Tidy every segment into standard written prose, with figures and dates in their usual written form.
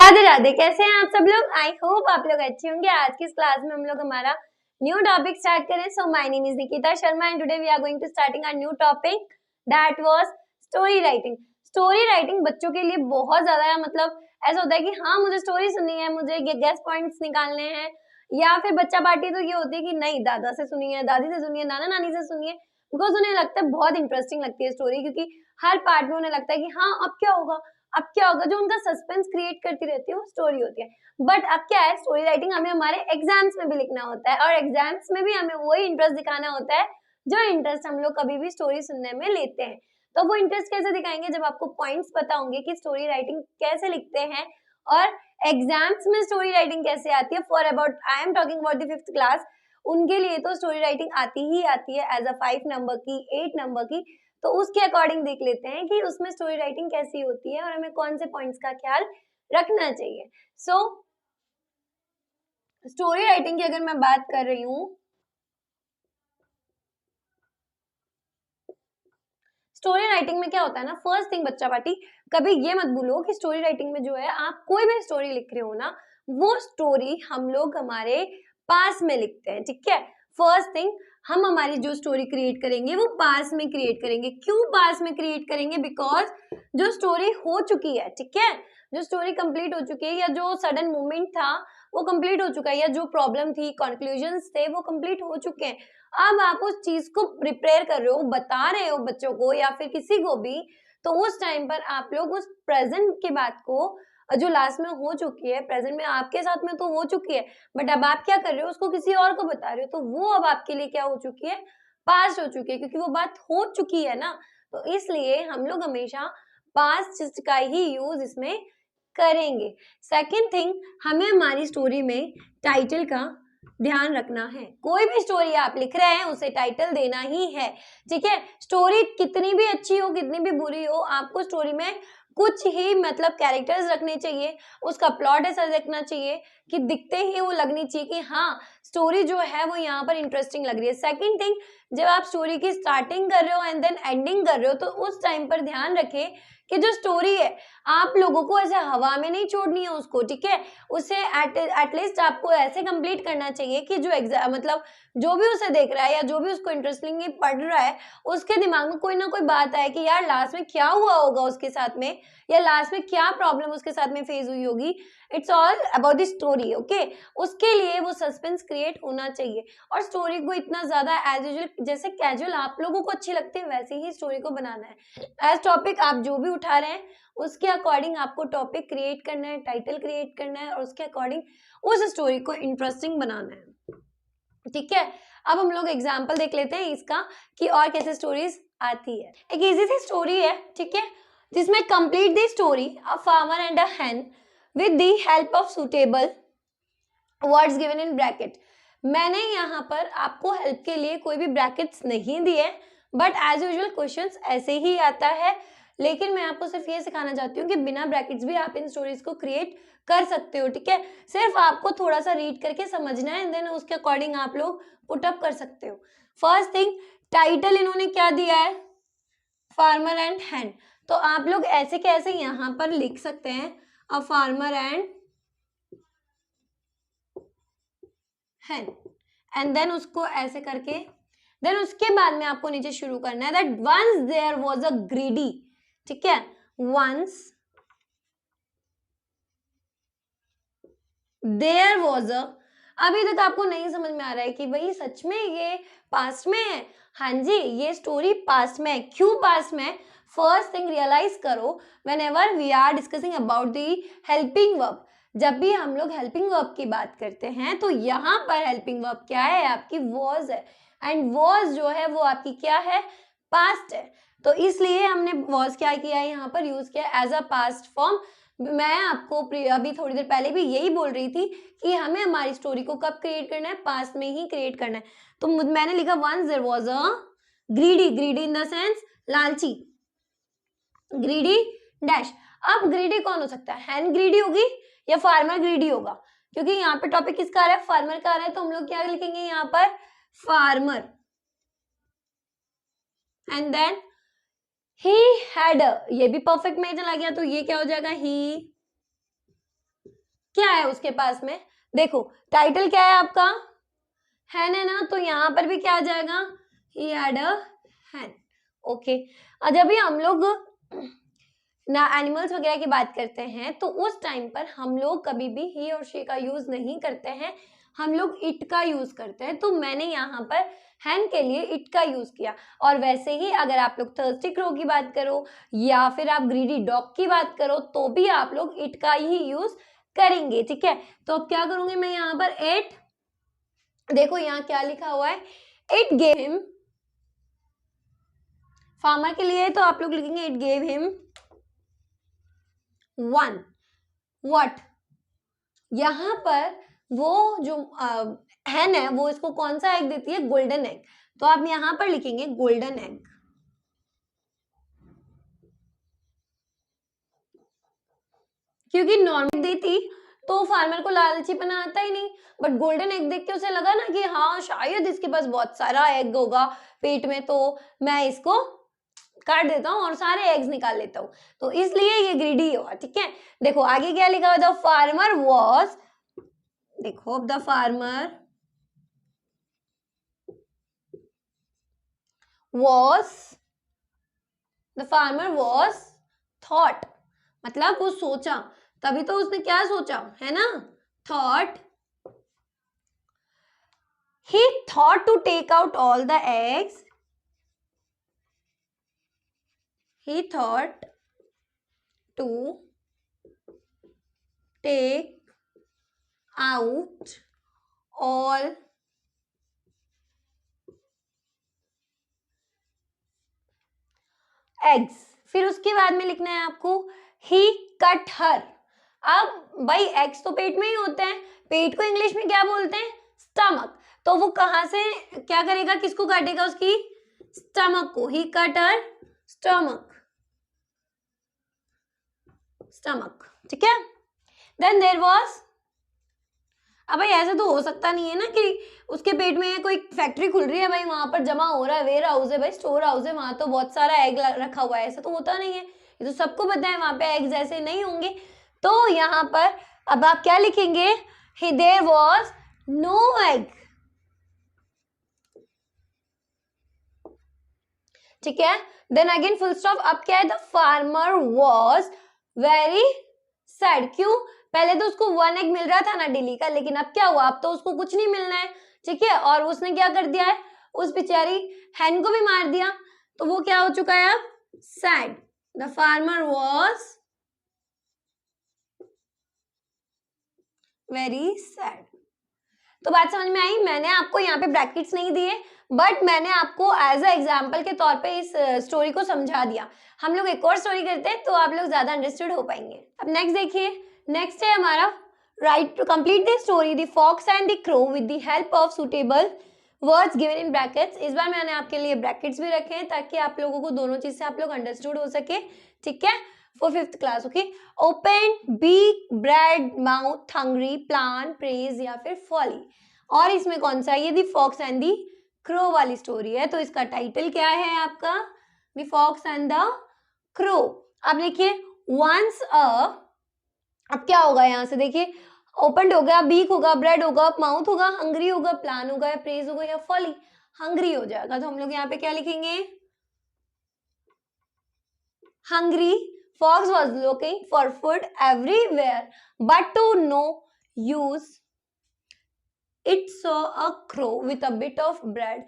राधे राधे। कैसे हैं आप सब लोग? आई होप आप लोग अच्छे होंगे। आज की इस क्लास में हम लोग हमारा न्यू टॉपिक स्टार्ट करें। So my name is Nikita Sharma and today we are going to starting a new topic that was story writing. Story writing बच्चों के लिए बहुत ज्यादा मतलब ऐसा होता है कि हाँ मुझे स्टोरी सुननी है, मुझे गेस पॉइंट्स निकालने हैं, या फिर बच्चा पार्टी तो ये होती है कि नहीं दादा से सुनिए, दादी से सुनिए, नाना नानी से सुनिए, बिकॉज उन्हें लगता है बहुत इंटरेस्टिंग लगती है स्टोरी, क्योंकि हर पार्ट में उन्हें लगता है कि हाँ अब क्या होगा, अब क्या होगा। जो उनका सस्पेंस क्रिएट करती रहती है वो स्टोरी होती है। बट अब क्या है, स्टोरी राइटिंग हमें हमारे एग्जाम्स में भी लिखना होता है और एग्जाम्स में भी हमें वही इंटरेस्ट दिखाना होता है जो इंटरेस्ट हम लोग कभी भी स्टोरी सुनने में लेते हैं। तो वो इंटरेस्ट कैसे दिखाएंगे? जब आपको पॉइंट्स पता होंगे कि स्टोरी राइटिंग कैसे लिखते हैं और एग्जाम्स में स्टोरी राइटिंग कैसे आती है। For about I am talking about the 5th class, उनके लिए तो स्टोरी राइटिंग आती ही आती है एज अ 5 नंबर की, 8 नंबर की। तो उसके अकॉर्डिंग देख लेते हैं कि उसमें स्टोरी राइटिंग कैसी होती है और हमें कौन से पॉइंट्स का ख्याल रखना चाहिए। सो स्टोरी राइटिंग की अगर मैं बात कर रही हूँ, स्टोरी राइटिंग में क्या होता है ना, फर्स्ट थिंग बच्चा पार्टी, कभी ये मत भूलो कि स्टोरी राइटिंग में जो है आप कोई भी स्टोरी लिख रहे हो ना, वो स्टोरी हम लोग हमारे पास में लिखते हैं। ठीक है, फर्स्ट थिंग हम हमारी जो स्टोरी क्रिएट करेंगे वो पास में क्रिएट करेंगे। क्यों पास में क्रिएट करेंगे? बिकॉज जो स्टोरी हो चुकी है, ठीक है, जो स्टोरी कंप्लीट हो चुकी है, या जो सडन मोमेंट था वो कंप्लीट हो चुका है, या जो प्रॉब्लम थी, कंक्लूजन्स थे, वो कंप्लीट हो चुके हैं। अब आप उस चीज को प्रिपेयर कर रहे हो, बता रहे हो बच्चों को या फिर किसी को भी, तो उस टाइम पर आप लोग उस प्रेजेंट की बात को जो लास्ट में हो चुकी है, प्रेजेंट में आपके साथ में तो हो चुकी है, बट अब आप क्या कर रहे हो, उसको किसी और को बता रहे हो, तो वो अब आपके लिए क्या हो चुकी है, पास्ट हो चुकी है, क्योंकि वो बात हो चुकी है ना। तो इसलिए हम लोग हमेशा पास्ट का ही यूज इसमें करेंगे। सेकेंड थिंग, हमें हमारी स्टोरी में टाइटल का ध्यान रखना है। कोई भी स्टोरी आप लिख रहे हैं उसे टाइटल देना ही है। ठीक है, स्टोरी कितनी भी अच्छी हो, कितनी भी बुरी हो, आपको स्टोरी में कुछ ही मतलब कैरेक्टर्स रखने चाहिए, उसका प्लॉट ऐसा रखना चाहिए कि दिखते ही वो लगनी चाहिए कि हाँ स्टोरी जो है वो यहाँ पर इंटरेस्टिंग लग रही है। सेकंड थिंग, जब आप स्टोरी की स्टार्टिंग कर रहे हो एंड देन एंडिंग कर रहे हो, तो उस टाइम पर ध्यान रखें कि जो स्टोरी है आप लोगों को ऐसे हवा में नहीं छोड़नी है उसको। ठीक है, उसे एटलीस्ट आपको ऐसे कंप्लीट करना चाहिए कि जो एग्जाम मतलब जो भी उसे देख रहा है या जो भी उसको इंटरेस्टिंगली पढ़ रहा है, उसके दिमाग में कोई ना कोई बात आए कि यार लास्ट में क्या हुआ होगा उसके साथ में, या लास्ट में क्या प्रॉब्लम उसके साथ में फेस हुई होगी। It's all about the story. Okay, उसके लिए वो सस्पेंस क्रिएट होना चाहिए। और स्टोरी को इतना ज्यादा एज यूजुअल, जैसे कैजुअल आप लोगों को अच्छी लगती है वैसे ही स्टोरी को बनाना है। एज टॉपिक आप जो भी उठा रहे हैं उसके अकॉर्डिंग आपको टॉपिक क्रिएट करना है, टाइटल क्रिएट करना है और उसके अकॉर्डिंग उस स्टोरी को इंटरेस्टिंग बनाना है। ठीक है, अब हम लोग एग्जाम्पल देख लेते हैं इसका कि और कैसे स्टोरीज आती है। एक इजी सी स्टोरी है, ठीक है, जिसमें complete the story a farmer and a hen with the help of suitable words given in bracket. मैंने यहाँ पर आपको हेल्प के लिए कोई भी ब्रैकेट्स नहीं दिए, बट एज यूजुअल क्वेश्चंस ऐसे ही आता है, लेकिन मैं आपको सिर्फ ये सिखाना चाहती हूँ कि बिना ब्रैकेट्स भी आप इन स्टोरीज को क्रिएट कर सकते हो। ठीक है, सिर्फ आपको थोड़ा सा रीड करके समझना है, देन उसके अकॉर्डिंग आप लोग पुट अप कर सकते हो। फर्स्ट थिंग, टाइटल इन्होंने क्या दिया है, फार्मर एंड hen। तो आप लोग ऐसे कैसे यहाँ पर लिख सकते हैं, a farmer and hen, and then उसको ऐसे करके, देन उसके बाद में आपको नीचे शुरू करना है that once there was a greedy. ठीक है, वंस देयर वाज अ, अभी तक आपको नहीं समझ में आ रहा है कि भाई सच में ये पास्ट में है? हाँ जी, ये स्टोरी पास्ट में है। क्यों पास्ट में? फर्स्ट थिंग रियलाइज करो, whenever we are discussing about the helping verb, जब भी हम लोग हेल्पिंग वर्ब की बात करते हैं तो यहाँ पर हेल्पिंग वर्ब क्या है, आपकी वॉज है, एंड वॉज जो है वो आपकी क्या है, पास्ट है। तो इसलिए हमने वॉज क्या किया है, यहाँ पर यूज किया एज अ पास्ट फॉर्म। मैं आपको अभी थोड़ी देर पहले भी यही बोल रही थी कि हमें हमारी स्टोरी को कब क्रिएट करना है, पास्ट में ही क्रिएट करना है। तो मैंने लिखा once there was a greedy, greedy in the sense लालची, ग्रीडी डैश। अब ग्रीडी कौन हो सकता है, हैन ग्रीडी होगी या फार्मर ग्रीडी होगा, क्योंकि यहाँ पे टॉपिक किसका आ रहा है, फार्मर का आ रहा है, तो हम लोग क्या लिखेंगे यहाँ पर, farmer, and then he had, ये भी परफेक्ट में चला गया तो ये क्या हो जाएगा, ही क्या है उसके पास में, देखो टाइटल क्या है आपका, हैन है ना, तो यहाँ पर भी क्या आ जाएगा, he had a Hahn. Okay, जब भी हम लोग ना एनिमल्स वगैरह की बात करते हैं तो उस टाइम पर हम लोग कभी भी ही और शी का यूज नहीं करते हैं, हम लोग इट का यूज करते हैं। तो मैंने यहाँ पर हैन के लिए इट का यूज किया। और वैसे ही अगर आप लोग थर्स्टी क्रो की बात करो या फिर आप ग्रीडी डॉग की बात करो तो भी आप लोग इट का ही यूज करेंगे, ठीक है। तो अब क्या करूंगी मैं यहाँ पर, इट, देखो यहाँ क्या लिखा हुआ है, इट गेव हिम, फार्मर के लिए तो आप लोग लिखेंगे it gave him one what. यहाँ पर वो जो हैन है वो इसको कौन सा एग देती है, गोल्डन एग, तो आप यहाँ पर लिखेंगे गोल्डन एग। क्योंकि नॉर्मल देती तो फार्मर को लालचीपना आता ही नहीं, बट गोल्डन एग देख के उसे लगा ना कि हाँ शायद इसके पास बहुत सारा एग होगा पेट में, तो मैं इसको काट देता हूँ और सारे एग्स निकाल लेता हूँ, तो इसलिए ये ग्रीडी हुआ, ठीक है। देखो आगे क्या लिखा हुआ, द फार्मर वॉज, देखो the farmer was, the farmer was thought, मतलब वो सोचा, तभी तो उसने क्या सोचा है ना, thought, he thought to take out all the eggs, he thought to take out all eggs। फिर उसके बाद में लिखना है आपको he cut her। अब भाई एग्स तो पेट में ही होते हैं, पेट को इंग्लिश में क्या बोलते हैं, स्टमक, तो वो कहां से क्या करेगा, किसको काटेगा, उसकी स्टमक को, ही कट हर स्टमक, स्टमक, ठीक है। देन देयर वाज, अब भाई ऐसा तो हो सकता नहीं है ना कि उसके पेट में कोई फैक्ट्री खुल रही है भाई, वहां पर जमा हो रहा है, वेयर हाउस है भाई, स्टोर हाउस है, वहां तो बहुत सारा एग रखा हुआ है, ऐसा तो होता नहीं है, ये तो सबको पता है वहां पे एग्स ऐसे नहीं होंगे। तो यहाँ पर अब आप क्या लिखेंगे, देयर वाज नो एग, ठीक है। देन अगेन फुल स्टॉप, अब क्या है, the farmer was very sad, क्यों, पहले तो उसको वन एग मिल रहा था ना डेली का, लेकिन अब क्या हुआ, अब तो उसको कुछ नहीं मिलना है, ठीक है, और उसने क्या कर दिया है, उस बेचारी हैन को भी मार दिया, तो वो क्या हो चुका है अब, sad, the farmer was very sad. तो बात समझ में आई, मैंने आपको यहाँ पे ब्रैकेट्स नहीं दिए, बट मैंने आपको एज अ एग्जाम्पल के तौर पे इस स्टोरी को समझा दिया। हम लोग एक और स्टोरी करते हैं तो आप लोग ज्यादा अंडरस्टूड हो पाएंगे। अब नेक्स्ट देखिए, नेक्स्ट है हमारा write to complete the story the fox and the crow with the help of suitable words given in brackets. इस बार मैंने आपके लिए ब्रैकेट्स भी रखे हैं ताकि आप लोगों को दोनों चीज से आप लोग अंडरस्टूड हो सके, ठीक है, for 5th class. Okay, open, beak, bread, mouth, hungry, plan, praise या फिर फॉली। और इसमें कौन सा, ये the fox and the crow वाली स्टोरी है, तो इसका टाइटल क्या है आपका, the fox and the crow. अब देखिए वंस अब क्या होगा यहाँ से, देखिए ओपन हो गया, बीक होगा, ब्रेड होगा, माउथ होगा, हंग्री होगा, प्लान होगा, या प्रेज होगा, या फॉली, हंग्री हो जाएगा, तो हम लोग यहाँ पे क्या लिखेंगे, hungry fox was looking for food everywhere but to no use it saw a crow with a bit of bread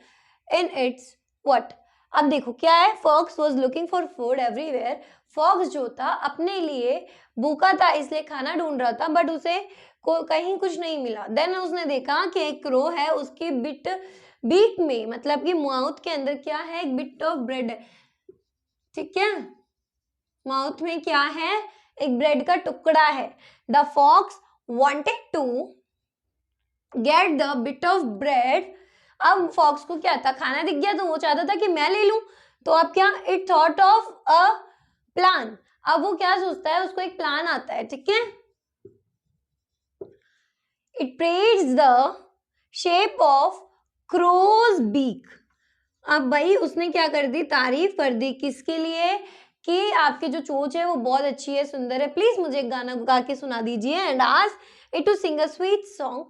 in its what। अब देखो क्या है, fox was looking for food everywhere, fox जो था अपने लिए भूखा था इसलिए खाना ढूंढ रहा था, बट उसे कहीं कुछ नहीं मिला। देन उसने देखा कि एक क्रो है, उसके बीक में, मतलब कि माउथ के अंदर क्या है, एक बिट ऑफ ब्रेड है, ठीक है, माउथ में क्या है, एक ब्रेड का टुकड़ा है। The fox wanted to get the bit of bread. अब फॉक्स को क्या था, खाना दिख गया तो वो चाहता था कि मैं ले लूं, तो अब क्या, it thought of a plan, अब वो क्या सोचता है, उसको एक प्लान आता है, ठीक है। It praised the shape of crow's beak. अब भाई उसने क्या कर दी, तारीफ कर दी, किसके लिए, कि आपकी जो चोंच है वो बहुत अच्छी है, सुंदर है, प्लीज मुझे एक गाना गा के सुना दीजिए and ask it to sing a sweet song,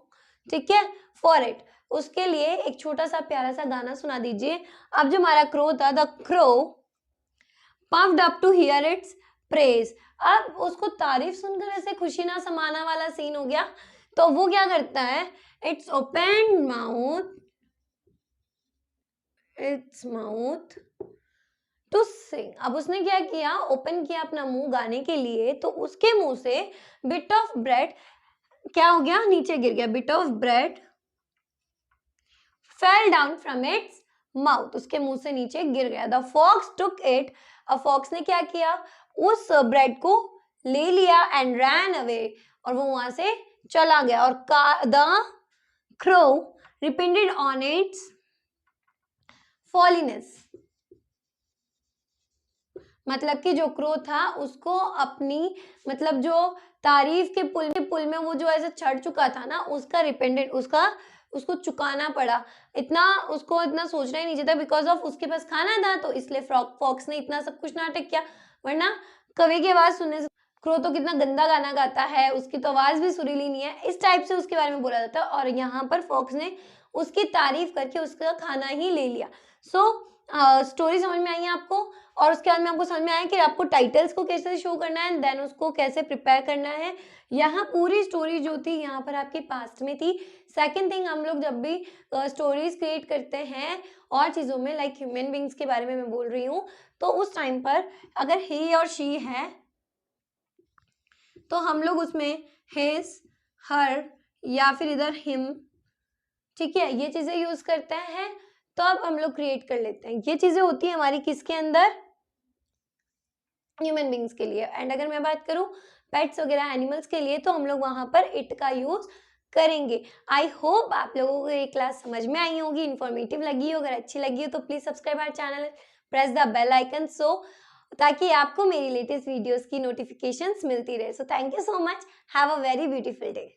ठीक है, फॉर इट। उसके लिए एक छोटा सा प्यारा सा गाना सुना दीजिए। अब जो हमारा क्रो था, the crow puffed up to hear its praise। अब उसको तारीफ सुनकर ऐसे खुशी ना समाना वाला सीन हो गया, तो वो क्या करता है, it's open mouth, it's mouth to sing. अब उसने क्या किया, ओपन किया अपना मुंह गाने के लिए, तो उसके मुंह से बिट ऑफ ब्रेड क्या हो गया, नीचे गिर गया, bit of bread fell down from its mouth, उसके मुंह से नीचे गिर गया। द फॉक्स टुक इट, अब फॉक्स ने क्या किया, उस ब्रेड को ले लिया एंड रैन अवे, और वो वहां से चला गया। और द क्रो रिपेंडेड ऑन इट्स फॉलीनेस, मतलब कि जो क्रो था उसको अपनी, मतलब जो तारीफ के पुल में वो जो ऐसे चढ़ चुका था ना, उसका रिपेंडेंट, उसको चुकाना पड़ा। इतना उसको इतना सोचना ही नहीं चाहिए था, बिकॉज ऑफ उसके पास खाना था, तो इसलिए फॉक्स ने इतना सब कुछ नाटक किया। वरना कवि की आवाज सुनने से, क्रो तो कितना गंदा गाना गाता है, उसकी तो आवाज भी सुरीली नहीं है, इस टाइप से उसके बारे में बोला जाता है। और यहाँ पर फॉक्स ने उसकी तारीफ करके उसका खाना ही ले लिया। स्टोरी समझ में आई है आपको, और उसके बाद में आपको समझ में आया कि आपको टाइटल्स को कैसे शो करना है, देन उसको कैसे प्रिपेयर करना है। यहाँ पूरी स्टोरी जो थी यहाँ पर आपकी पास्ट में थी। सेकंड थिंग, हम लोग जब भी स्टोरीज क्रिएट करते हैं और चीज़ों में, लाइक ह्यूमन बींग्स के बारे में मैं बोल रही हूँ, तो उस टाइम पर अगर ही और शी है तो हम लोग उसमें हिज, हर या फिर इधर हिम, ठीक है, ये चीजें यूज करते हैं, तो अब हम लोग क्रिएट कर लेते हैं। ये चीजें होती है हमारी किसके अंदर, ह्यूमन बींग्स के लिए। एंड अगर मैं बात करूं पेट्स वगैरह एनिमल्स के लिए, तो हम लोग वहां पर इट का यूज करेंगे। आई होप आप लोगों को ये क्लास समझ में आई होगी, इन्फॉर्मेटिव लगी हो। अगर अच्छी लगी हो तो please subscribe our channel, press the bell icon, so ताकि आपको मेरी लेटेस्ट वीडियोस की नोटिफिकेशंस मिलती रहे। So thank you so much, have a very beautiful day.